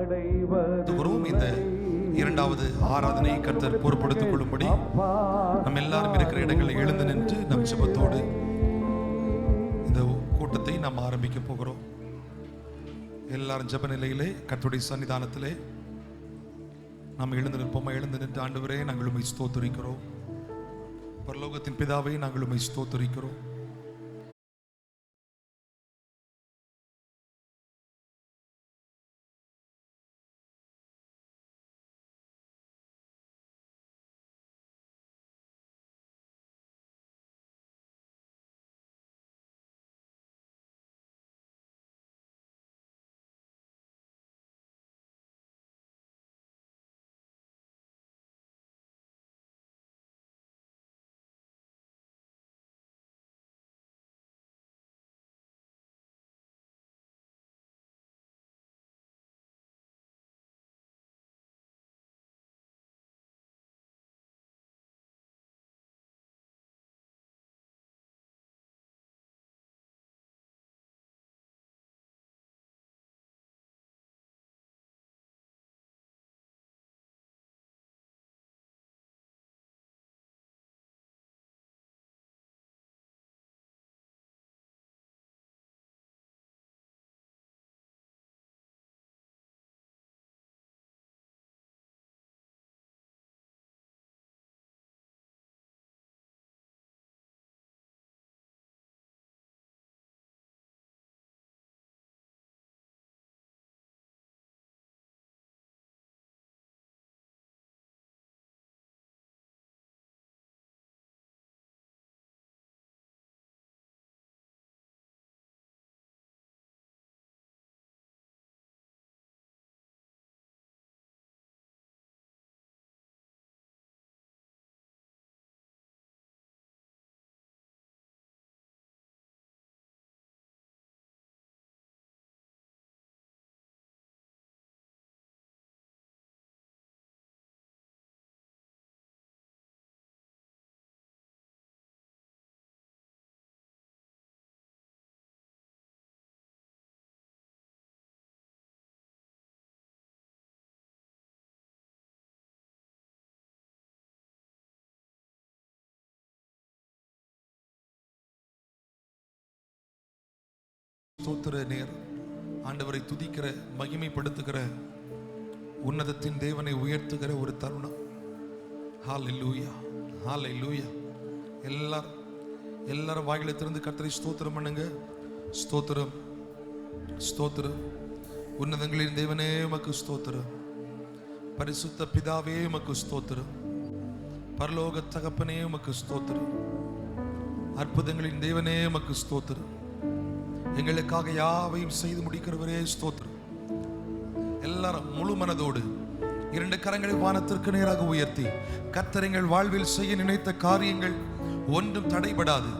இந்த இரண்டாவது ஆராதனை கர்த்தர் பொறுப்படுத்திக் கொள்ளும்படி நம்ம எல்லாரும் இருக்கிற இடங்களில் எழுந்து நின்று நம் ஜெபத்தோடு இந்த கூட்டத்தை நாம் ஆரம்பிக்க போகிறோம். எல்லாரும் ஜெப நிலையிலே கர்த்தருடைய சன்னிதானத்திலே நாம் எழுந்து நிற்போம். எழுந்து நின்று, ஆண்டவரே நாங்கள் உம்மை ஸ்தோத்திரிக்கிறோம். பரலோகத்தின் பிதாவே நாங்கள் உம்மை ஸ்தோத்திரிக்கிறோம். ஸ்தோத்திர நேரம், ஆண்டவரை துதிக்கிற, மகிமைப்படுத்துகிற, உன்னதத்தின் தேவனை உயர்த்துகிற ஒரு தருணம். ஹல்லேலூயா, ஹல்லேலூயா. எல்லாரும் வாயில திறந்து கர்த்தரை ஸ்தோத்திரம் பண்ணுங்க. ஸ்தோத்திரம், ஸ்தோத்திரம். உன்னதங்களின் தேவனே உமக்கு ஸ்தோத்திரம். பரிசுத்த பிதாவே உமக்கு ஸ்தோத்திரம். பரலோக தகப்பனே உமக்கு ஸ்தோத்திரம். அற்புதங்களின் தேவனே உமக்கு ஸ்தோத்திரம். எங்களுக்காக யாவையும் செய்து முடிக்கிறவரே ஸ்தோத்திரம். எல்லாரும் முழு மனதோடு இரண்டு கரங்களை வானத்திற்கு நேராக உயர்த்தி, கர்த்தர் எங்கள் வாழ்வில் செய்ய நினைத்த காரியங்கள் ஒன்றும் தடைபடாது.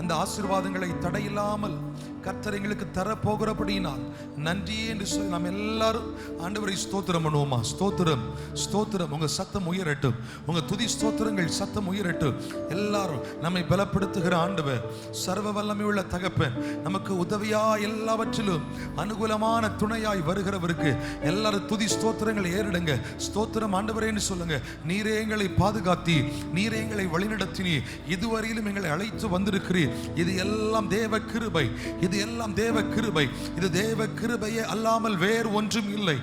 அந்த ஆசீர்வாதங்களை தடையில்லாமல் கர்த்தர் எங்களுக்கு தரப்போகிறபடியினால் நன்றியே என்று சொல்லி நாம் எல்லாரும் ஆண்டவரை ஸ்தோத்திரம் பண்ணுவோமா? ஸ்தோத்திரம், ஸ்தோத்திரம். உங்க சத்தம் உயரட்டும், உங்க துதி ஸ்தோத்திரங்கள் சத்தம் உயரட்டும். எல்லாரும் நம்மை பலப்படுத்துகிற ஆண்டவர், சர்வ வல்லமையுள்ள தகப்பன், நமக்கு உதவியா எல்லாவற்றிலும் அனுகூலமான துணையாய் வருகிறவருக்கு எல்லாரும் துதி ஸ்தோத்திரங்களை ஏறிடுங்க. ஸ்தோத்திரம் ஆண்டவரேன்னு சொல்லுங்க. நீரே எங்களை பாதுகாத்தி, நீரே எங்களை வழிநடத்தினி, இதுவரையிலும் எங்களை அழைத்து வந்திருக்கிறீர். இது எல்லாம் தேவ கிருபை, இது எல்லாம் தேவ கிருபை. இது தேவ கிருபையே அல்லாமல் வேறு ஒன்றும் இல்லை.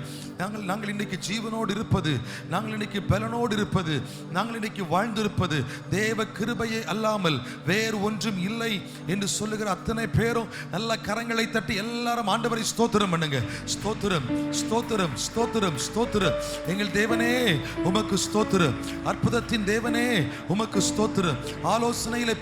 நாங்கள் இன்னைக்கு ஜீவனோடு இருப்பது, நாங்கள் இன்னைக்கு பலனோடு இருப்பது, நாங்கள் இன்னைக்கு வாழ்ந்திருப்பது தேவ கிருபையே அல்லாமல் வேறு ஒன்றும் இல்லை என்று சொல்லுகிற அத்தனை பேரும் நல்ல கரங்களை தட்டி எல்லாரும் ஆண்டவரை ஸ்தோத்திரம் பண்ணுங்க. ஸ்தோத்திரம், ஸ்தோத்திரம், ஸ்தோத்திரம், ஸ்தோத்திரம். எங்கள் தேவனே உமக்கு ஸ்தோத்திரம். அற்புதத்தின் தேவனே உமக்கு ஸ்தோத்திரம். ஆலோசனையில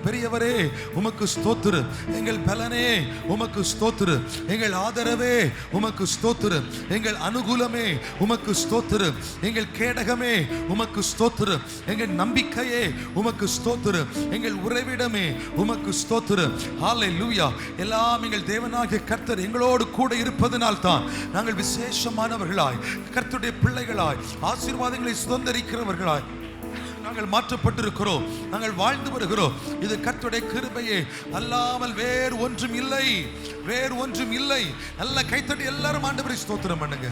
பெரியவரே உமக்கு ஸ்தோத்திரம். எங்கள் பலனே உமக்கு ஸ்தோத்திரம். எங்கள் ஆதரவே உமக்கு ஸ்தோத்திரம். எங்கள் அனுகூலமே உமக்கு ஸ்தோத்திரம். எங்கள் கேடகமே உமக்கு ஸ்தோத்திரம். எங்கள் நம்பிக்கையே உமக்கு ஸ்தோத்திரம். எங்கள் உறைவிடமே உமக்கு ஸ்தோத்திரம். ஹல்லேலூயா. எல்லாம் எங்கள் தேவனாகிய கர்த்தர் எங்களோடு கூட இருப்பதனால் தான் நாங்கள் விசேஷமானவர்களாய், கர்த்தருடைய பிள்ளைகளாய், ஆசீர்வாதங்களை சுதந்தரிக்கிறவர்களாய் நாங்கள் மாற்றப்பட்டிருக்கிறோம், நாங்கள் வாழ்ந்து வருகிறோம். இது கர்த்தருடைய கிருபையே அல்லாமல் வேறு ஒன்றும் இல்லை, வேறு ஒன்றும் இல்லை. நல்ல கைத்தட்டி எல்லாரும் ஆண்டவரை ஸ்தோத்திரம் பண்ணுங்க.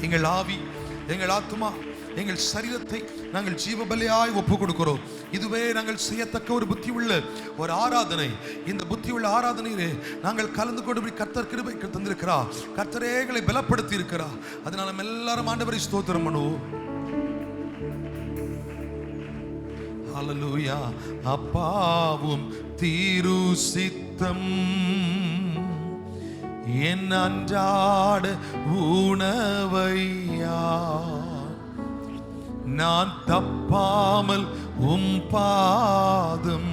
எங்கள் ஆவி, எங்கள் ஆத்துமா, எங்கள் சரீரத்தை நாங்கள் ஜீவபலியாய் ஒப்பு கொடுக்கிறோம். இதுவே நாங்கள் செய்யத்தக்க ஒரு புத்தி உள்ள ஒரு ஆராதனை. இந்த புத்தி உள்ள ஆராதனையிலே நாங்கள் கலந்து கொண்டு கர்த்தர் கிருபை தந்திருக்கிறார், கர்த்தரே எங்களை பலப்படுத்தி இருக்கிறார். அதனால நம்ம எல்லாரும் ஆண்டவரை ஸ்தோத்திரம் பண்ணுவோம். ஹல்லேலூயா. அப்பாவும் தீரு சித்தம் என் அன்றாட உணவையா நான் தப்பாமல் பாதம்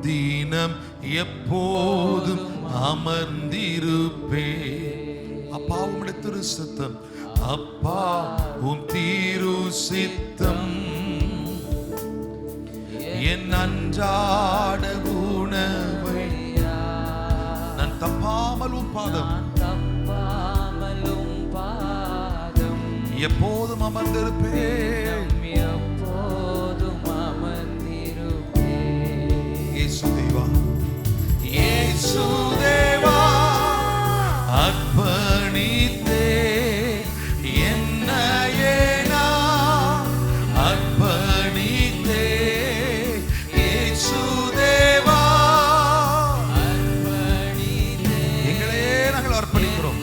தினம் எப்போதும் அமர்ந்திருப்பே. அப்பாவும் திரு சித்தம், அப்பாவும் தீரு சித்தம் என் அன்றாட உணவை நான் தப்பாமல் பாதம் எப்போதும் அமர்ந்திருப்பேன். இயேசு தேவா, இயேசு தேவா அர்ப்பணித்தே என்னையே நான் அர்ப்பணித்தே. இயேசு தேவா எங்களே நாங்கள் அர்ப்பணிக்கிறோம்,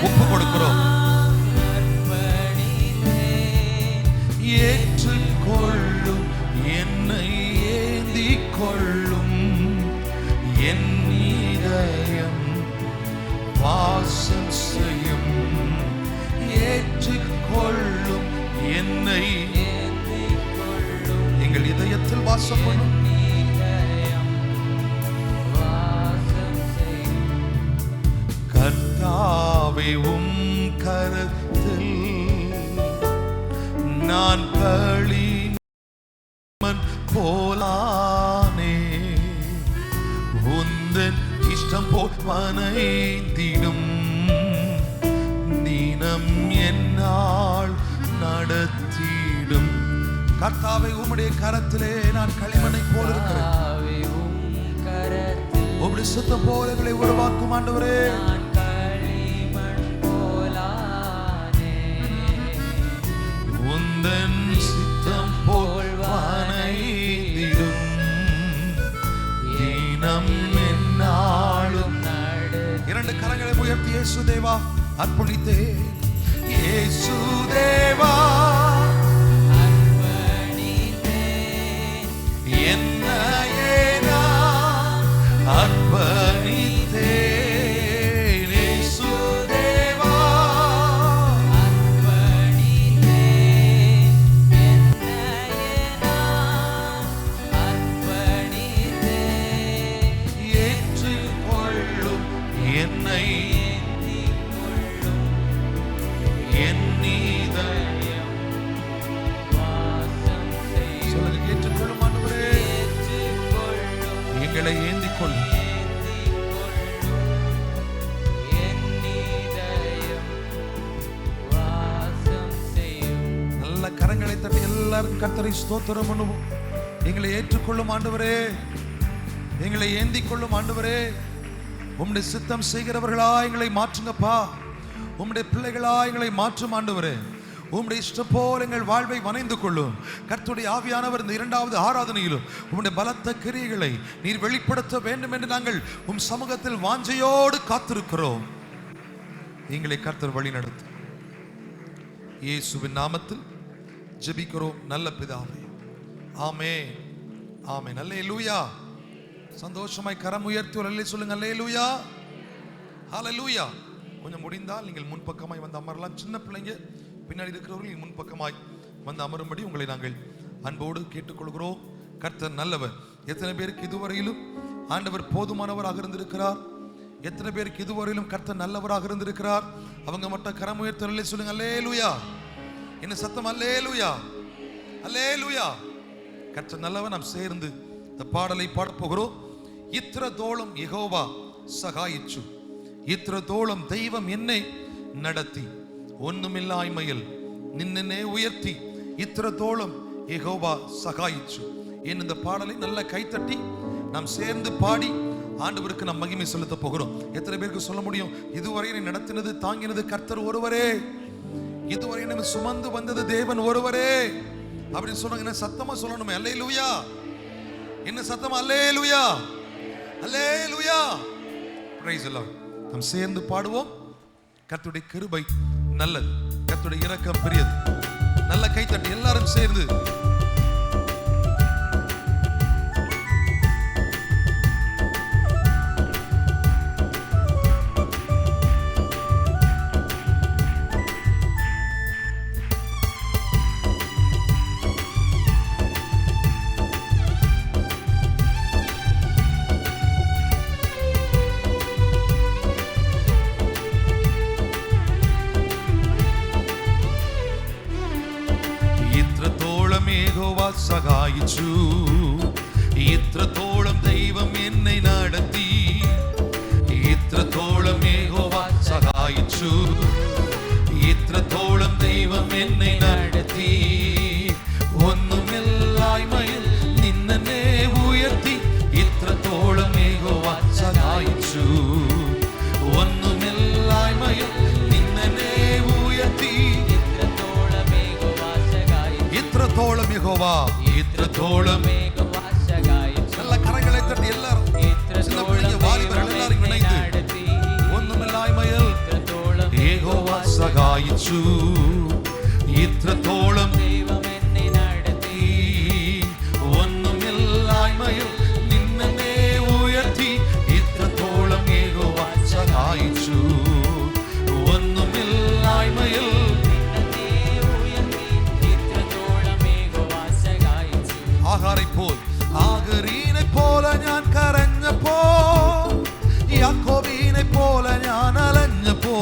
ஒப்பு கொடுக்கிறோம். ஏற்றுக்கொள்ளும் என்னை ஏந்திக் கொள்ளும் என் இதயம் வாசம் செய்யும். ஏற்றுக்கொள்ளும் என்னை ஏந்திக் கொள்ளும் எங்கள் இதயத்தில் வாசம் பண்ணும். கர்த்தாவே கரத்தில் நான் களிமண் போலானே, உந்தன் இஷ்டம் போல் வனைந்திடும் தினம் என்னால் நடத்திடும். கர்த்தாவே உம்முடைய கரத்திலே நான் களிமண்ணை போல இருக்கிறேன். உம்முடைய சித்தம் போல எங்களை உருவாக்கும் ஆண்டவரே. உந்தன் சித்தம் போல் வனைந்திடும் தினம் என்னாலும். இரண்டு கரங்களை உயர்த்தி இயேசு தேவா அர்ப்பணித்தே. இயேசு தேவா அர்ப்பணித்தே என்னையே நான் அர்ப்பணித்தே. எங்களை ஏந்திக் கொள்ளும். நல்ல கரங்களை தட்டி எல்லாரும் கர்த்தரை ஸ்தோத்திரம் பண்ணுவோம். எங்களை ஏற்றுக்கொள்ளும் ஆண்டவரே, எங்களை ஏந்திக் கொள்ளும் ஆண்டவரே. உம்முடைய சித்தம் செய்கிறவர்களா எங்களை மாற்றுங்கப்பா. உம்முடைய பிள்ளைகளா எங்களை மாற்றும் ஆண்டவரே. உம்முடைய இஷ்டம் போல் எங்கள் வாழ்வை வணைந்து கொள்ளும். கர்த்தருடைய ஆவியானவர் இந்த இரண்டாவது ஆராதனையிலும் உம்முடைய பலத்த கிரியைகளை நீர் வெளிப்படுத்த வேண்டும் என்று நாங்கள் உம் சமூகத்தில் வாஞ்சையோடு காத்திருக்கிறோம். எங்களை கர்த்தர் வழி நடத்தும். இயேசுவின் நாமத்தில் ஜெபிக்கிறோம் நல்ல பிதாவே, ஆமென், ஆமென். அல்லேலூயா. சந்தோஷமாய் கரம் உயர்த்தி ஒரு அல்லேலூயா சொல்லுங்க. அல்லேலூயா, ஹல்லேலூயா. கொஞ்சம் முடிந்தால் நீங்கள் முன்பக்கமாய் வந்து அமரலாம். சின்ன பிள்ளைங்க பின்னாடி இருக்கிறவர்கள் முன்பக்கமாய் வந்து அமரும்படி உங்களை நாங்கள் அன்போடு கேட்டுக்கொள்கிறோம். கர்த்தர் நல்லவர். எத்தனை பேருக்கு இதுவரையிலும் ஆண்டவர் போதுமானவராக இருந்திருக்கிறார்? எத்தனை பேருக்கு இதுவரையிலும் கர்த்தர் நல்லவராக இருந்திருக்கிறார்? அவங்க மட்டும் கரம் உயர்த்தி சொல்லுங்க. அல்லேலூயா. என்ன சத்தம்? அல்லேலூயா, அல்லேலூயா. கர்த்தர் நல்லவர். நாம் சேர்ந்து இந்த பாடலை பாடப் போகிறோம். இத்ரதோளம் யெகோவா சகாயிச்சு, இத்ரதோளம் தெய்வம் என்னை நடத்தி ஒண்ணுமில்லாய்மையில் നിന്നെ ഉയർത്തി ഇത്രത്തോളം യഹോവா സഹായിച്ചു. இந்த பாடலை நல்ல கைத்தட்டி நாம் சேர்ந்து பாடி ஆண்டவருக்கு நாம் மகிமை செலுத்த போகிறோம். எத்தனை பேருக்கு சொல்ல முடியும், இதுவரை என்னை நடத்தினது தாங்கினது கர்த்தர் ஒருவரே, இதுவரை நம்ம சுமந்து வந்தது தேவன் ஒருவரே அப்படின்னு சொன்னாங்க. என்ன சத்தமா சொல்லணுமே, அல்லேலூயா. என்ன சத்தமா, அல்லேலூயா, அல்லேலூயா, பிரைஸ் தி லார்ட். நாம் சேர்ந்து பாடுவோம். கர்த்தருடைய கிருபை நல்லது, கர்த்தருடைய இரக்கம் பெரியது. நல்ல கைத்தட்டி எல்லாரும் சேர்ந்து. സഹായിച്ചു, ഇത്രത്തോളം ദൈവം എന്നെ നടത്തി, ഇത്രത്തോളം യഹോവ സഹായിച്ചു, ഇത്രത്തോളം ദൈവം എന്നെ നടത്തി. ഒന്നുമില്ലായ്മയിൽ നിന്നെ ഉയർത്തി, ഇത്രത്തോളം യഹോവ സഹായിച്ചു. ഒന്നുമില്ലായ്മയിൽ നിന്നെ ഉയർത്തി, ഇത്രത്തോളം യഹോവா, இത്രத்தோளம் நல்ல கரங்களை தட்டி எல்லாரும், சின்ன பிள்ளைங்க வாலிபர்கள் எல்லாரும் இணைந்து, ஒண்ணுமில்லாய்மையில் யெகோவா சகாயிச்சு, இത്രത്തോളം தெய்வம் என்னை நடத்தி, ஒண்ணுமில்லாய்மையில் நின்னே உயர்த்தி, இത്രത്തോളം யெகோவா சகாயிச்சு. ஒண்ணுமில்லாய்மையில் ആഹാരെ പോൽ ആഗരീനെ പോലെ ഞാൻ കരഞ്ഞപ്പോ, യാക്കോബിനെ പോലെ ഞാൻ അലഞ്ഞപ്പോ,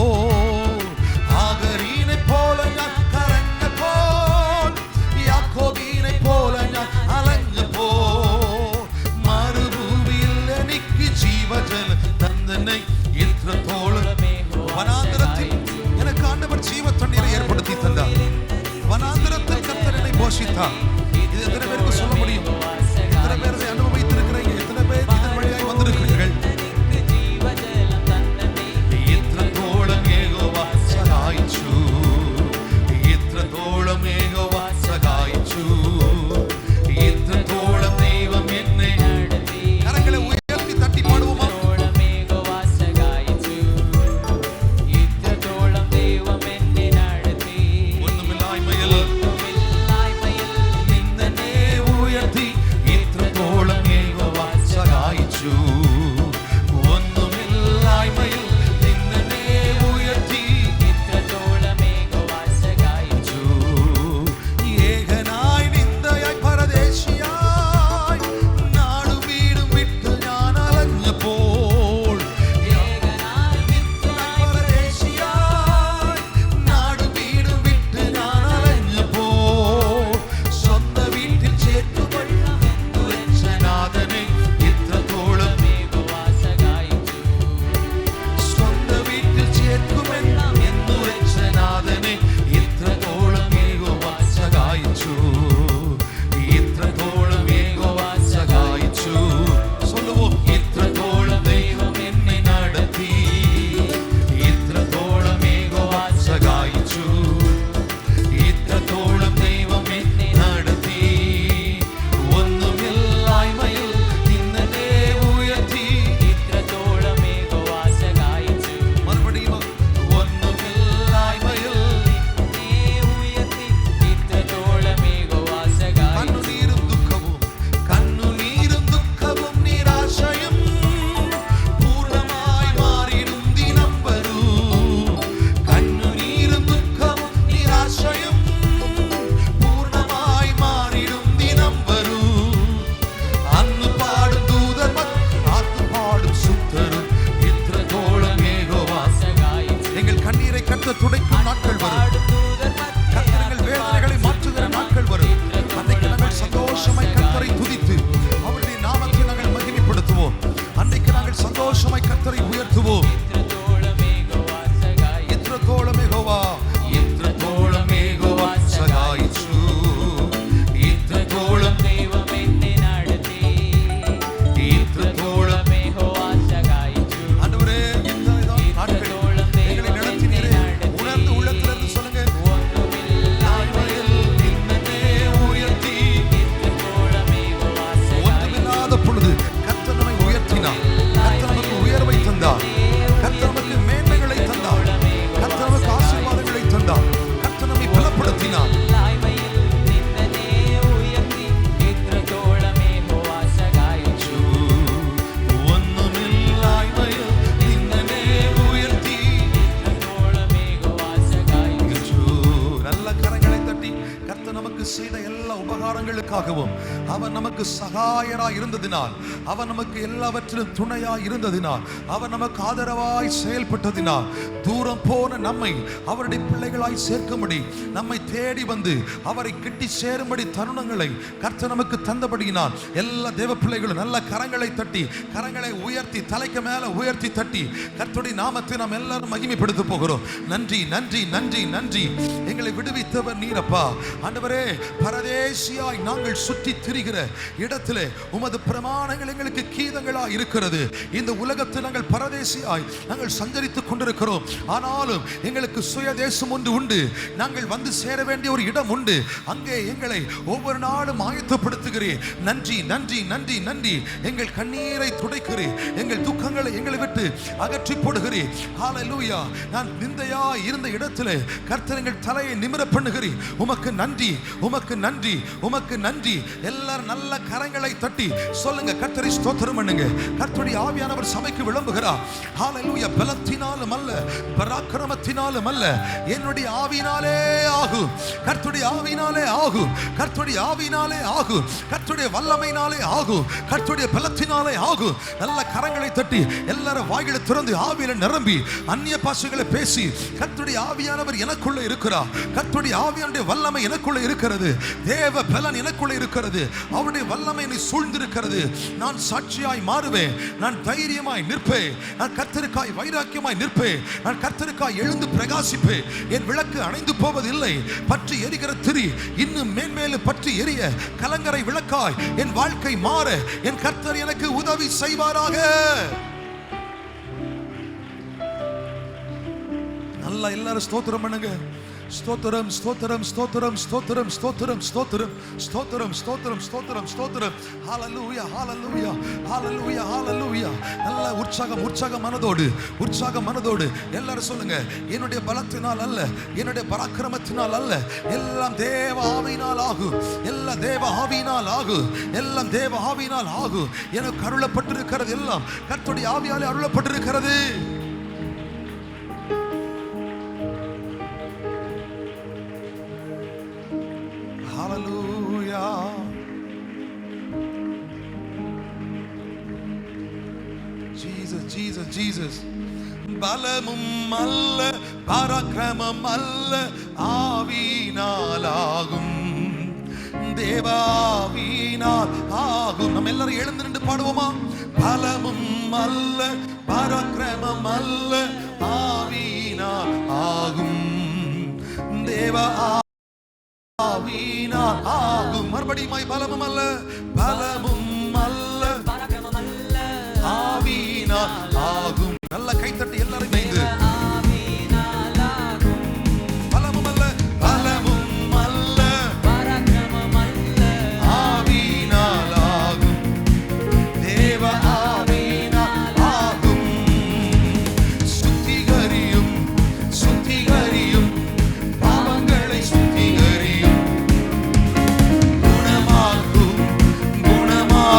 ആഗരീനെ പോലെ ഞാൻ കരഞ്ഞപ്പോ, യാക്കോബിനെ പോലെ ഞാൻ അലഞ്ഞപ്പോ, മരുഭൂമിയിൽ എനിക്ക് ജീവജലം തന്നനെ, ഇത്രത്തോളം വനാന്തരത്തിൽ எனக்கு ஆண்டவர் ஜீவ தண்ணீரை ஏற்படுத்தி தந்தார். வனாந்தரத்தில் கர்த்தர் என்னை போஷித்தார். இது எத்தனை பேருக்கு சொல்ல முடியும்? எத்தனை பேர் அதை அனுபவித்திருக்கிறீங்க? எத்தனை பேர் இதன் வழியாய் வந்திருக்கிறீர்கள்? இത്രത്തോളം യഹോവா സഹായിച്ചു, ഇത്രത്തോളം യഹോവா സഹായിച്ചു, ഇത്രത്തോളം ദൈവം എന്നെ നടത്തി. കരങ്ങളെ ഉയർത്തി തട്ടി പാടുவோமா? ഇത്രത്തോളം ദൈവം എന്നെ നടത്തി. ഒന്നുമില്ലായ്മയിൽ செய்வதற்காகவும் அவர் நமக்கு சகாயராய் இருந்ததினால், அவர் நமக்கு எல்லாவற்றிலும் துணையாய் இருந்ததினால், அவர் நமக்கு ஆதரவாய் செயல்பட்டதினால், தூரம் போன நம்மை அவருடைய பிள்ளைகளாய் சேர்க்கும்படி, நம்மை தேடி வந்து அவரை கிட்டி சேரும்படி தருணங்களை கர்த்தர் நமக்கு தந்தபடியினால் எல்லா தேவ பிள்ளைகளும் நல்ல கரங்களை தட்டி, கரங்களை உயர்த்தி, தலைக்கு மேல உயர்த்தி தட்டி கர்த்தருடைய நாமத்தை நாம் எல்லாரும் மகிமைப்படுத்த போகிறோம். நன்றி நன்றி நன்றி நன்றி. எங்களை விடுவித்தவர் நீரப்பா. ஆண்டவரே, பரதேசியாய் நாங்கள் சுற்றி திரிகிற இடத்திலே உமது பிரமாணங்கள் எங்களுக்கு கீதங்களாய் இருக்கிறது. இந்த உலகத்தில் நாங்கள் பரதேசியாய் நாங்கள் சஞ்சரித்துக் கொண்டிருக்கிறோம். ஆனாலும் எங்களுக்கு சுய தேசம் ஒன்று உண்டு. நாங்கள் வந்து சேர வேண்டிய ஒரு இடம் உண்டு. அங்கே எங்களை ஒவ்வொரு நாளும் ஆயத்தப்படுத்துகிறேன். நன்றி நன்றி நன்றி நன்றி. எங்கள் கண்ணீரை துடைக்கிறேன், எங்கள் துக்கங்களை எங்களை விட்டு அகற்றி போடுகிறேன். ஹல்லேலூயா. நான் நிந்தையா இருந்த இடத்திலே கர்த்தர் எங்கள் தலையை நிமிர பண்ணுகிறேன். உமக்கு நன்றி, உமக்கு நன்றி, உமக்கு நன்றி. எல்லாரும் நல்ல கரங்களை தட்டி சொல்லுங்க, கர்த்தரை ஸ்தோத்திரம் பண்ணுங்க. கர்த்தருடைய ஆவியானவர் சபைக்கு விளம்புகிறார். ஹல்லேலூயா. பலத்தினாலும் அல்ல, பராக்கிரமத்தினாலும் அல்ல, என்னுடைய ஆவியினாலே ஆகும். கர்த்தருடைய ஆவியினாலே ஆகும். கர்த்தருடைய ஆவியினாலே ஆகும். கர்த்தருடைய வல்லமையினாலே ஆகும். கர்த்தருடைய பலத்தினாலே ஆகும். நல்ல கரங்களை தட்டி எல்லாரும் வாய்களை திறந்து ஆவியில நிரம்பி அந்நிய பாஷைகளை பேசி, கர்த்தருடைய ஆவியானவர் எனக்குள்ள இருக்கிறார். கர்த்தருடைய ஆவியானுடைய வல்லமை எனக்குள்ள இருக்கிறது. தேவ பலன் எனக்குள்ள இருக்கிறது. அவருடைய வல்லமை என்னை சூழ்ந்திருக்கிறது. நான் சாட்சியாய் மாறுவேன். நான் தைரியமாய் நிற்பேன். நான் கர்த்தருக்காய் வைராக்கியமாய் நிற்பேன். நான் கர்த்தருக்காய் எழுந்து பிரகாசிப்பேன். என் விளக்கு அணைந்து போவதில்லை. பற்றி எரிகிற திரி இன்னும் மேன்மேலும் பற்றி எரிய கலங்கரை விளக்காய் என் வாழ்க்கை மாற என் கர்த்தர் எனக்கு உதவி செய்வாராக. நல்லா எல்லாரும் ஸ்தோத்திரம் பண்ணுங்க. ஸ்தோத்திரம் ஸ்தோத்திரம் ஸ்தோத்திரம் ஸ்தோத்திரம் ஸ்தோத்திரம் ஸ்தோத்திரம் ஸ்தோத்திரம் ஸ்தோத்திரம் ஸ்தோத்திரம் ஸ்தோத்திரம். ஹல்லேலூயா ஹல்லேலூயா ஹல்லேலூயா ஹல்லேலூயா. நல்ல உற்சாகம், உற்சாக மனதோடு, உற்சாக மனதோடு எல்லாரும் சொல்லுங்க, என்னுடைய பலத்தினால் அல்ல, என்னுடைய பராக்கிரமத்தினால் அல்ல, எல்லாம் தேவ ஆவியினால் ஆகும். எல்லாம் தேவ ஆவியினால் ஆகும். எல்லாம் தேவ ஆவியினால் ஆகும். எனக்கு அருளப்பட்டிருக்கிறது எல்லாம் கர்த்தருடைய ஆவியாலே அருளப்பட்டிருக்கிறது. Hallelujah. Jesus, Jesus, Jesus. பலமும் அல்ல, பராக்கிரமம் அல்ல, ஆவியினால் ஆகும். தேவாவியினால் ஆகும். நம்ம எல்லாரும் எழுந்து நின்று பாடுவோமா? பலமும் அல்ல, பராக்கிரமம் அல்ல, ஆவியினால் ஆகும். தேவா ஆவியினால் ஆகும். மறுபடியும் பலமும் அல்ல, பலமும் அல்ல, பராக்கிரமம் அல்ல, ஆவியினால் ஆகும். நல்ல கைத்தட்டி எல்லாரும் இணைந்து ஆவியினால் ஆகும். பலமும் அல்ல, பலமும் அல்ல, பராக்கிரமம் அல்ல, ஆவியினால் ஆகும். தேவ ஆவியினால் ஆகும். சுத்திகரியும், சுத்திகரியும், பாவங்களை சுத்திகரியும், குணமாக்கும், குணமாக்கும்.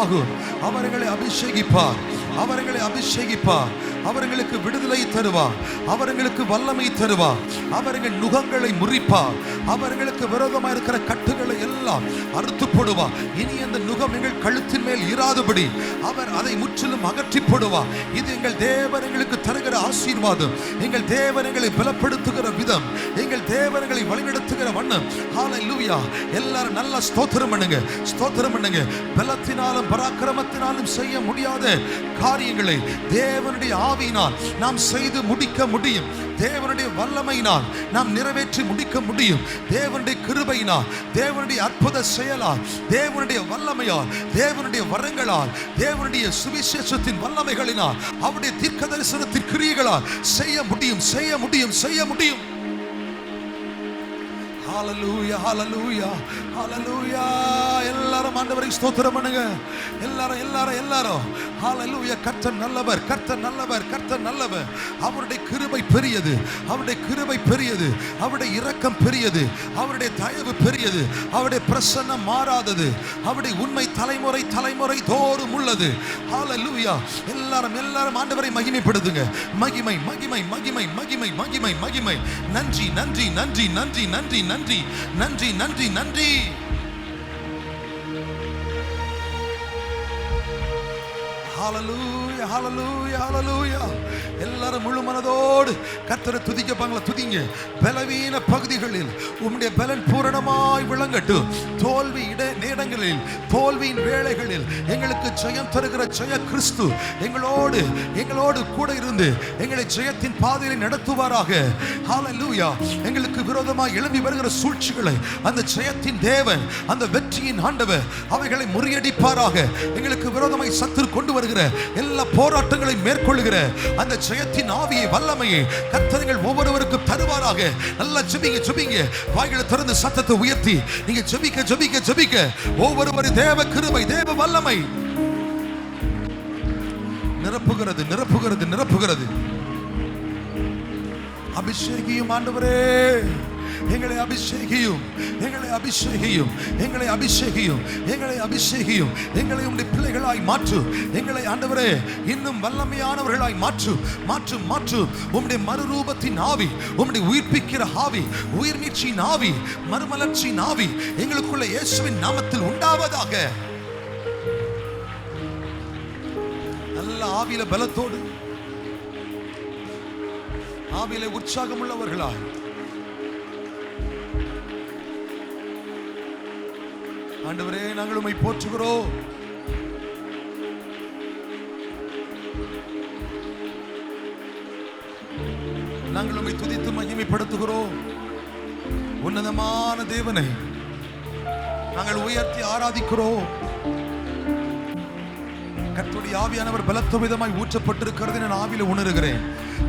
ஆகும். அவர்களை அபிஷேகிப்பார், அவர்களை அபிஷேகிப்பார், அவர்களுக்கு விடுதலை தருவார், அவர்களுக்கு வல்லமை தருவார், அவர்கள் நுகங்களை முறிப்பார், அவர்களுக்கு விரோதமாக இருக்கிற கட்டுகளை எல்லாம் அறுத்து போடுவார். இனி அந்த நுகம் எங்கள் கழுத்தின் மேல் இராதபடி அவர் அதை முற்றிலும் அகற்றி போடுவார். இது எங்கள் தேவன் எங்களுக்கு தருகிற ஆசீர்வாதம், எங்கள் தேவன் எங்களை பலப்படுத்துகிற விதம், எங்கள் தேவன் எங்களை வழிநடத்துகிற வண்ணம். ஹல்லேலூயா! எல்லாரும் நல்லா ஸ்தோத்திரம் பண்ணுங்க, ஸ்தோத்திரம் பண்ணுங்க. பலத்தினாலும் பராக்கிரமத்தினாலும் செய்ய முடியாத காரியங்களை தேவனுடைய ஆவியினால் நாம் செய்து முடிக்க முடியும். தேவனுடைய வல்லமையினால் நாம் நிறைவேற்றி முடிக்க முடியும். தேவனுடைய கிருபையினால், தேவனுடைய அற்புத செயலால், தேவனுடைய வல்லமையால், தேவனுடைய வரங்களால், தேவனுடைய சுவிசேஷத்தின் வல்லமைகளினால், அவருடைய தீர்க்க தரிசனத்தின் கிரியைகளால் செய்ய முடியும், செய்ய முடியும், செய்ய முடியும். ஹல்லேலூயா, ஹல்லேலூயா, ஹல்லேலூயா. எல்லாரும் ஆண்டவரை ஸ்தோத்திரம் பண்ணுங்க. எல்லாரும் எல்லாரும் எல்லாரும் ஹல்லேலூயா. கர்த்தர் நல்லவர், கர்த்தர் நல்லவர், கர்த்தர் நல்லவர். அவருடைய கிருபை பெரியது, அவருடைய கிருபை பெரியது, அவருடைய இரக்கம் பெரியது, அவருடைய தயவு பெரியது, அவருடைய பிரசன்னம் மாறாதது, அவருடைய உண்மை தலைமுறை தலைமுறை தோறும் உள்ளது. ஹல்லேலூயா. எல்லாரும் எல்லாரும் ஆண்டவரை மகிமைப்படுத்துங்க. மகிமை மகிமை மகிமை மகிமை மகிமை மகிமை. நன்றி நன்றி நன்றி நன்றி நன்றி நன்றி நன்றி நன்றி நன்றி. ஹல்லேலூயா, ஹல்லேலூயா, ஹல்லேலூயா. எல்லாரும் முழு மனதோடு கர்த்தரை துதிக்கப்பாங்களா? துதிங்க. பலவீன பகுதிகளில் உம்முடைய பலன் பூரணமாய் விளங்கட்டும். தோல்வி நேரங்களில், தோல்வியின் வேளைகளில் எங்களுக்கு ஜெயம் தருகிற ஜெய கிறிஸ்து எங்களோடு எங்களோடு கூட இருந்து எங்களை ஜெயத்தின் பாதையில் நடத்துவாராக. ஹல்லேலூயா. எங்களுக்கு விரோதமாக எழும்பி வருகிற சூழ்ச்சிகளை அந்த ஜெயத்தின் தேவன், அந்த வெற்றியின் ஆண்டவர் அவைகளை முறியடிப்பாராக. எங்களுக்கு விரோதமாய் சத்துரு கொண்டு வருகிற எல்லா போராட்டங்களை மேற்கொள்ளுகிற அந்த ஜெயத்தின் ஆவியை, வல்லமையை கர்த்தர் ஒவ்வொருவருக்கும் தருவாராக. நல்லா ஜெபிங்க, ஜெபிங்க. வாய்களை திறந்து சத்தத்தை உயர்த்தி நீங்க ஜெபிக்க ஜெபிக்க ஜெபிக்க ஒவ்வொருவரும் தேவ கிருபை, தேவ வல்லமை நிரப்புகிறது, நிரப்புகிறது, நிரப்புகிறது. அபிஷேகியும் ஆண்டவரே, எங்களை அபிஷேகியும், எங்களை அபிஷேகியும், எங்களை அபிஷேகியும், எங்களை அபிஷேகியும். எங்களை உம்முடைய பிள்ளைகளாய் மாற்று. எங்களை ஆண்டவரே இன்னும் வல்லமையானவர்களாய் மாற்று, மாற்று, மாற்று. உம்முடைய மறுரூபத்தின் ஆவி, உம்முடைய உயிர்ப்பிக்கிற ஆவி, உயிர் மீட்சியின் ஆவி, மறுமலர்ச்சியின் ஆவி எங்களுக்குள்ள இயேசுவின் நாமத்தில் உண்டாவதாக. நல்ல ஆவியில பலத்தோடு, ஆவியில உற்சாகம் உள்ளவர்களாய் ஆண்டவரே நாங்கள் உம்மை போற்றுகிறோம். நாங்கள் உம்மை துதித்து மகிமைப்படுத்துகிறோம். உன்னதமான தேவனை நாங்கள் உயர்த்தி ஆராதிக்கிறோம். கர்த்தருடைய ஆவியானவர் பலத்த விதமாய் ஊற்றப்பட்டிருக்கிறது நான் ஆவியில உணர்கிறேன்.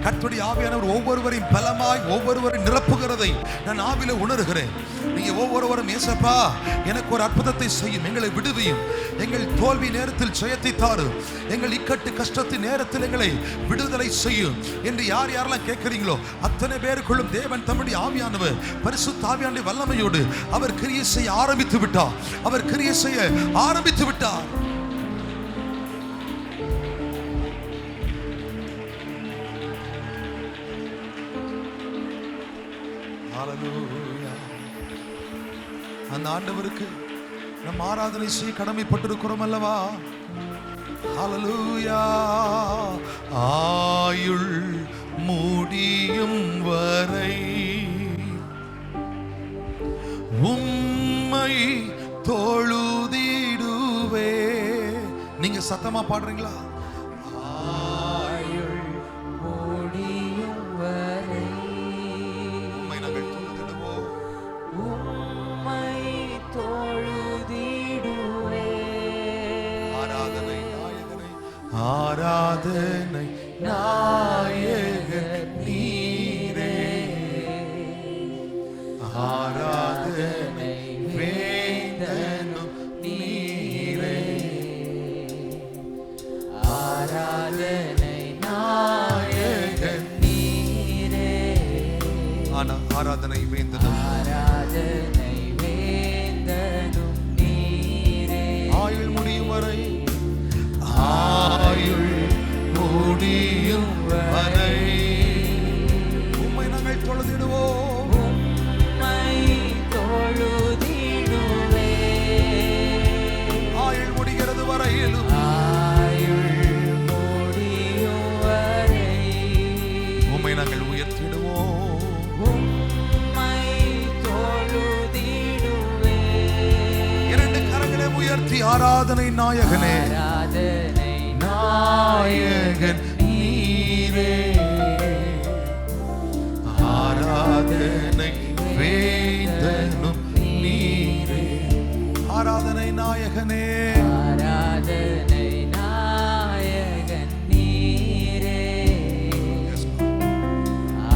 கர்த்தருடைய ஆவியானவர் ஒவ்வொருவரையும் பலமாய் ஒவ்வொருவரையும் நிரப்புகிறதை நான் ஆவியில உணர்கிறேன். நீங்க ஒவ்வொருவரும் ஏசப்பா எனக்கு ஒரு அற்புதத்தை செய்யும், எங்களை விடுவியும், எங்கள் தோல்வி நேரத்தில் ஜெயத்தை தாரும், எங்கள் இக்கட்டு கஷ்டத்தின் நேரத்தில் எங்களை விடுதலை செய்யும் என்று யார் யாரெல்லாம் கேட்கிறீங்களோ அத்தனை பேருக்குள்ளும் தேவன் தம்முடைய ஆவியானவர், பரிசுத்த ஆவியானுடைய வல்லமையோடு அவர் கிரியை செய்ய ஆரம்பித்து விட்டார். அவர் கிரியை செய்ய ஆரம்பித்து விட்டார். அந்த ஆண்டவருக்கு நம் ஆராதனை செய்ய கடமைப்பட்டிருக்கிறோம் அல்லவா? ஹல்லேலூயா. ஆயுள் முடியும் வரை உம்மை தொழுதிடுவே. நீங்க சத்தமா பாடுறீங்களா? ஆராதனை நாயகன் நீரே, ஆராதனை வேந்தனும் நீரே, ஆராதனை நாயகன் நீரே. ஆனா ஆராதனை வேந்தனும், ஆராதனை வேந்தனும் நீரே. ஆயுள் முடியும் வரை ஆராதனை நாயகனே, ஆராதனை நாயகன் நீரே, ஆராதனை வேந்தனும் நீரே. ஆராதனை நாயகனே, ஆராதனை நாயகன் நீரே,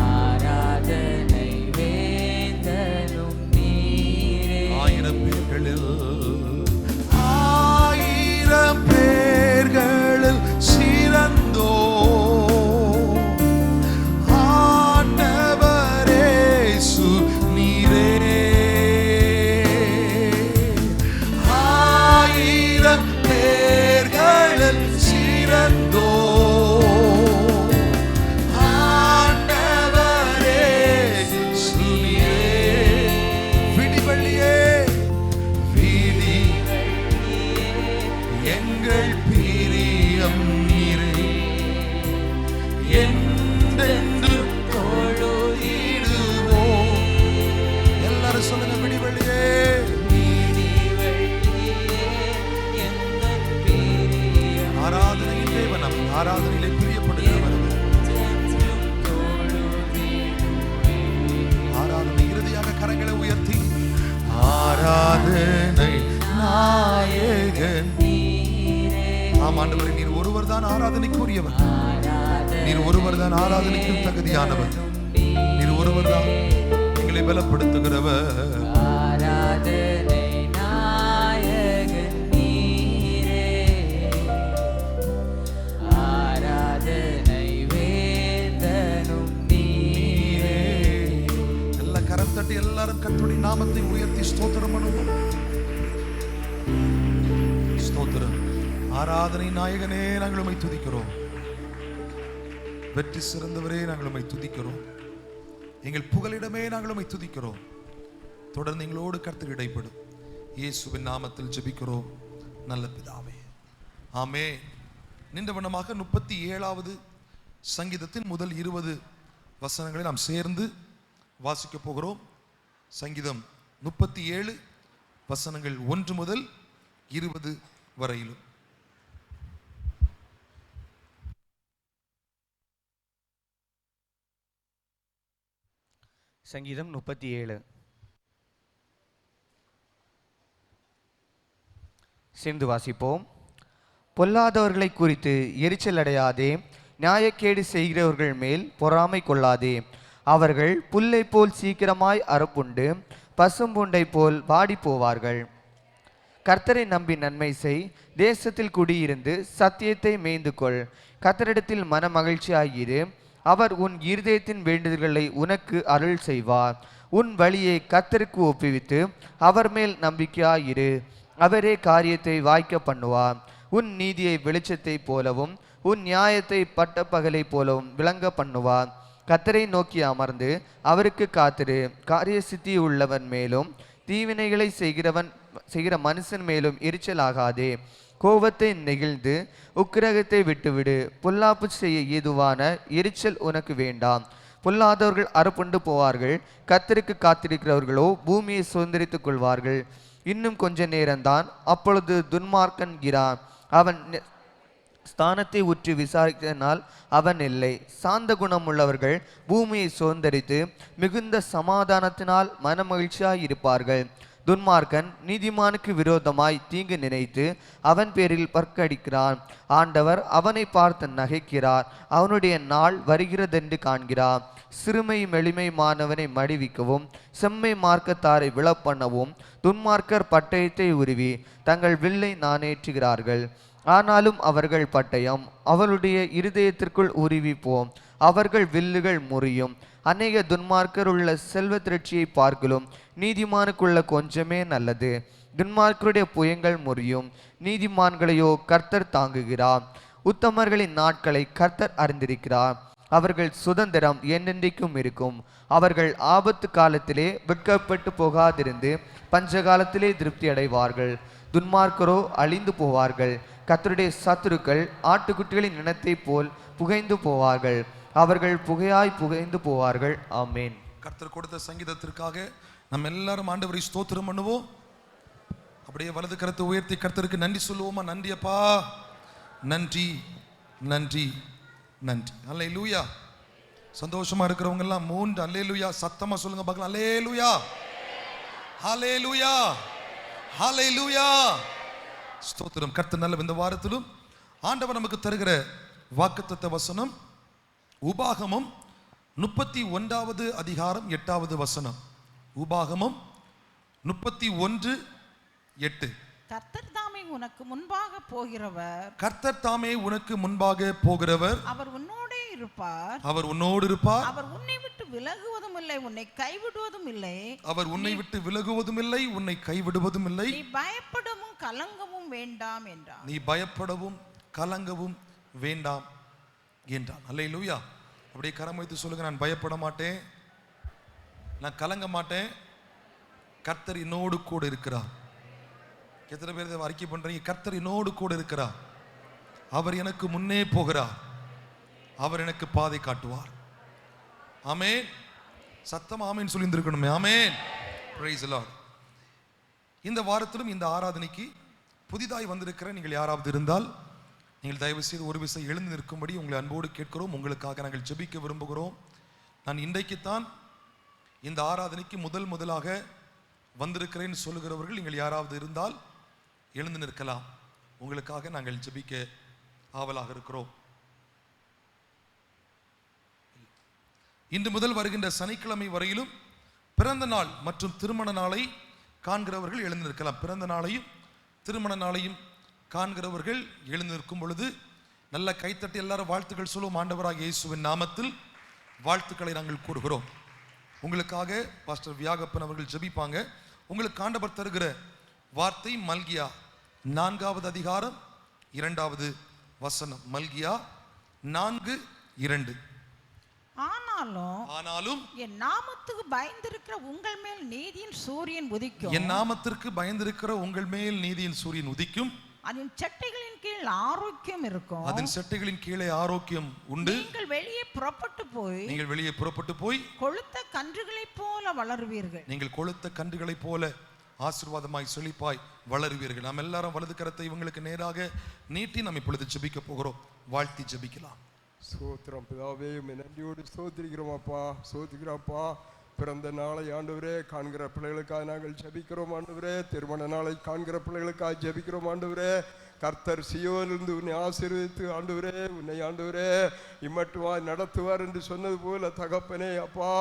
ஆராதனை வேந்தனும் நீரே. ஆயிரம் பேர்களில் சிறந்தோ ஆண்டவரேசு நீரே. ஆயிரம் பேர்களில் சிறந்தோ ஆண்டவரேசு நீரே. விடிவெள்ளியே, எங்கள் பிரியம் நீரே, என்றென்று தொழுதிடுவோம். எல்லாரும் சொல்லுங்க, விடிவெள்ளியே, ஆராதனையின் தேவன், ஆராதனையிலே பிரியப்படுகிறவர். ஆராதனை இறுதியாக கரங்களை உயர்த்தி, ஆராதனை நாயகன். ஆம் ஆண்டவரே, நீர் ஒருவர் தான் ஆராதனைக்குரியவர், நீர் ஒருவர் தான் ஆராதனைக்கு தகுதியானவர், நீர் ஒருவர் தான் எங்களை பலப்படுத்துகிறவர். ஆராதனை நாயகன் நீரே, ஆராதனை வேந்தனும் நீரே. எல்லா கரம் தட்டி எல்லாரும் கர்த்தருடைய நாமத்தை உயர்த்தி ஸ்தோத்திரம் பண்ணுவோம். ஸ்தோத்திரம். ஆராதனை நாயகனே, நாங்கள் உம்மை துதிக்கிறோம். வெற்றி சிறந்தவரே, நாங்கள் உம்மை துதிக்கிறோம். எங்கள் புகலிடமே, நாங்கள் உம்மை துதிக்கிறோம். தொடர்ந்து எங்களோடு கர்த்தர் இடைப்படும். இயேசுவின் நாமத்தில் ஜெபிக்கிறோம் நல்ல பிதாவே, ஆமென். நின்ற வண்ணமாக 37வது சங்கீதத்தின் முதல் 20 வசனங்களை நாம் சேர்ந்து வாசிக்க போகிறோம். சங்கீதம் 37 வசனங்கள் 1 முதல் 20 வரையிலும். சங்கீதம் 37. சேர்ந்து வாசிப்போம். பொல்லாதவர்களை குறித்து எரிச்சல் அடையாதே, நியாயக்கேடு செய்கிறவர்கள் மேல் பொறாமை கொள்ளாதே. அவர்கள் புல்லை போல் சீக்கிரமாய் அறுப்புண்டு பசும்புண்டை போல் வாடி போவார்கள். கர்த்தரை நம்பி நன்மை செய், தேசத்தில் குடியிருந்து சத்தியத்தை மேய்ந்து கொள். கர்த்தரிடத்தில் மன மகிழ்ச்சியாயிரு, அவர் உன் இருதயத்தின் வேண்டுதல்களை உனக்கு அருள் செய்வார். உன் வழியை கர்த்தருக்கு ஒப்புவித்து அவர் மேல் நம்பிக்கையாயிரு, அவரே காரியத்தை வாய்க்க பண்ணுவார். உன் நீதியை வெளிச்சத்தை போலவும் உன் நியாயத்தை பட்டப்பகலை போலவும் விளங்க பண்ணுவார். கர்த்தரை நோக்கி அமர்ந்து அவருக்கு காத்திரு. காரிய சித்தி உள்ளவன் மேலும் தீவினைகளை செய்கிற மனுஷன் மேலும் எரிச்சலாகாதே. கோபத்தை நெகிழ்ந்து உக்கிரகத்தை விட்டுவிடு. பொல்லாப்பு செய்ய ஏதுவான எரிச்சல் உனக்கு வேண்டாம். பொல்லாதவர்கள் அறுப்புண்டு போவார்கள், கர்த்தருக்கு காத்திருக்கிறவர்களோ பூமியை சுதந்திரித்துக் கொள்வார்கள். இன்னும் கொஞ்ச நேரம்தான், அப்பொழுது துன்மார்க்கன் இரான். அவன் ஸ்தானத்தை உற்று விசாரித்தனால் அவன் இல்லை. சாந்த குணம் உள்ளவர்கள் பூமியை சுதந்திரித்து மிகுந்த சமாதானத்தினால் மனமகிழ்ச்சியாய் இருப்பார்கள். துன்மார்க்கன் நீதிமானுக்கு விரோதமாய் தீங்கு நினைத்து அவன் பேரில் பற்கடிக்கிறான். ஆண்டவர் அவனை பார்த்து நகைக்கிறார், அவனுடைய நாள் வருகிறதென்று காண்கிறார். சிறுமை எளிமைமானவனை மடிவிக்கவும் செம்மை மார்க்கத்தாரை விழப்பண்ணவும் துன்மார்க்கர் பட்டயத்தை உருவி தங்கள் வில்லை நாணேற்றுகிறார்கள். ஆனாலும் அவர்கள் பட்டயம் அவளுடைய இருதயத்திற்குள் உருவி போம், அவர்கள் வில்லுகள் முறியும். அநேக துன்மார்க்கர் உள்ள செல்வ திரட்சியை பார்க்கலும் நீதிமானுக்குள்ள கொஞ்சமே நல்லது. துன்மார்க்கருடைய புயங்கள் முறியும், நீதிமான்களையோ கர்த்தர் தாங்குகிறார். உத்தமர்களின் நாட்களை கர்த்தர் அறிந்திருக்கிறார், அவர்கள் சுதந்திரம் என்றென்றைக்கும் இருக்கும். அவர்கள் ஆபத்து காலத்திலே வெட்கப்பட்டு போகாதிருந்து பஞ்சகாலத்திலே திருப்தி அடைவார்கள். துன்மார்க்கரோ அழிந்து போவார்கள். கர்த்தருடைய சத்துருக்கள் ஆட்டுக்குட்டிகளின் இனத்தை போல் புகைந்து போவார்கள், அவர்கள் புகையாய் புகைந்து போவார்கள். ஆமேன். கர்த்தர் கொடுத்த சங்கீதத்திற்காக நம்ம எல்லாரும் ஆண்டவரை ஸ்தோத்திரம் பண்ணுவோம். அப்படியே வலது கரத்தை உயர்த்தி கர்த்தருக்கு நன்றி சொல்லுவோமா? நன்றி அப்பா, நன்றி நன்றி நன்றி. அல்லேலூயா. சந்தோஷமா இருக்கிறவங்க எல்லாம் 3 அல்லேலூயா சத்தமா சொல்லுங்க பார்க்கலாம். அல்லேலூயா, ஹல்லேலூயா, ஹல்லேலூயா. ஸ்தோத்திரம். கர்த்தர் நல்லவர். இந்த வாரத்திலும் ஆண்டவர் நமக்கு தருகிற வாக்குத்தத்த வசனம் உபாகமம் 31வது அதிகாரம் 8வது வசனம். உபாகமம் 31:8. கர்த்தர் தாமே உனக்கு முன்பாக போகிறவர், கர்த்தர் தாமே உனக்கு முன்பாக போகிறவர், அவர் உன்னோடே இருப்பார், அவர் உன்னோடு இருப்பார், அவர் உன்னை விட்டு விலகுவதும் இல்லை, உன்னை கைவிடுவதும் இல்லை, அவர் உன்னை விட்டு விலகுவதும் இல்லை, உன்னை கைவிடுவதும் இல்லை, நீ பயப்படவும் கலங்கவும் வேண்டாம் என்றார். நீ பயப்படவும் கலங்கவும் வேண்டாம் என்றான். அல்லேலூயா. அப்படியே கரம் வைத்து சொல்லுங்க, நான் பயப்பட மாட்டேன், நான் கலங்க மாட்டேன், கர்த்தர் என்னோடு கூட இருக்கிறார். எத்தனை பேர் இதை அறிக்கை பண்றீங்க? கர்த்தர் என்னோடு கூட இருக்கிறார், அவர் எனக்கு முன்னே போகிறார், அவர் எனக்கு பாதை காட்டுவார். ஆமென். சத்தம் ஆமென் சொல்லி இருக்கணுமே. ஆமென். Praise the lord. இந்த வாரத்திலும் இந்த ஆராதனைக்கு புதிதாய் வந்திருக்கிற நீங்கள் யாராவது இருந்தால் நீங்கள் தயவு செய்து ஒரு விசை எழுந்து நிற்கும்படி உங்களை அன்போடு கேட்கிறோம். உங்களுக்காக நாங்கள் ஜெபிக்க விரும்புகிறோம். நான் இன்றைக்குத்தான் இந்த ஆராதனைக்கு முதலாக வந்திருக்கிறேன்னு சொல்லுகிறவர்கள் நீங்கள் யாராவது இருந்தால் எழுந்து நிற்கலாம். உங்களுக்காக நாங்கள் ஜெபிக்க ஆவலாக இருக்கிறோம். இன்று முதல் வருகின்ற சனிக்கிழமை வரையிலும் பிறந்த நாள் மற்றும் திருமண நாளை காண்கிறவர்கள் எழுந்து நிற்கலாம். பிறந்த நாளையும் திருமண நாளையும் காண்கிறவர்கள் எழுந்து நிற்கும் பொழுது நல்ல கைத்தட்டி எல்லாரும் வாழ்த்துக்கள் சொல்லுவோம். ஆண்டவராகிய இயேசுவின் நாமத்தில் வாழ்த்துக்களை நாங்கள் கூறுகிறோம். உங்களுக்காக பாஸ்டர் வியாகப்பன் அவர்கள் ஜெபிப்பாங்க. உங்களுக்கு ஆண்டவர் தருகிற வார்த்தை மல்கியா 4வது அதிகாரம் 2வது வசனம். மல்கியா 4:2. ஆனாலும் என் நாமத்துக்கு பயந்திருக்கிற உங்கள் மேல் நீதியின் சூரியன் உதிக்கும். என் நாமத்திற்கு பயந்திருக்கிற உங்கள் மேல் நீதியின் சூரியன் உதிக்கும். அதன் சட்டைகளின் கீழ் ஆரோக்கியம் இருக்கும். அதன் சட்டைகளின் கீழே ஆரோக்கியம் உண்டு. நீங்கள் வெளியே புறப்பட்டு போய் கொழுத்த கன்றுகளைப் போல வளருவீர்கள். நீங்கள் கொழுத்த கன்றுகளைப் போல ஆசீர்வாதமாய் செழிப்பாய் வளருவீர்கள். நாம் எல்லாரும் வலது கரத்தை இவங்களுக்கு நேராக நீட்டி நாம் இப்பொழுது ஜெபிக்க போகிறோம். வாழ்த்தி ஜெபிக்கலாம். ஸ்தோத்திரம் பிதாவே, நன்றியோடு ஸ்தோத்திரிக்கிறோம் அப்பா, ஸ்தோத்திரிக்கிறோம்ப்பா. பிறந்த நாளை ஆண்டவரே காண்கிற பிள்ளைகளுக்காக நாங்கள் ஜெபிக்கிறோம் ஆண்டவரே. திருமண நாளை காண்கிற பிள்ளைகளுக்காக ஜெபிக்கிறோம் ஆண்டவரே. கர்த்தர் சீயோனிலிருந்து உன்னை ஆசீர்வதித்து ஆண்டவரே உன்னை ஆண்டவரே இம்மட்டுமாய் நடத்துவார் என்று சொன்னது போல தகப்பனே அப்பா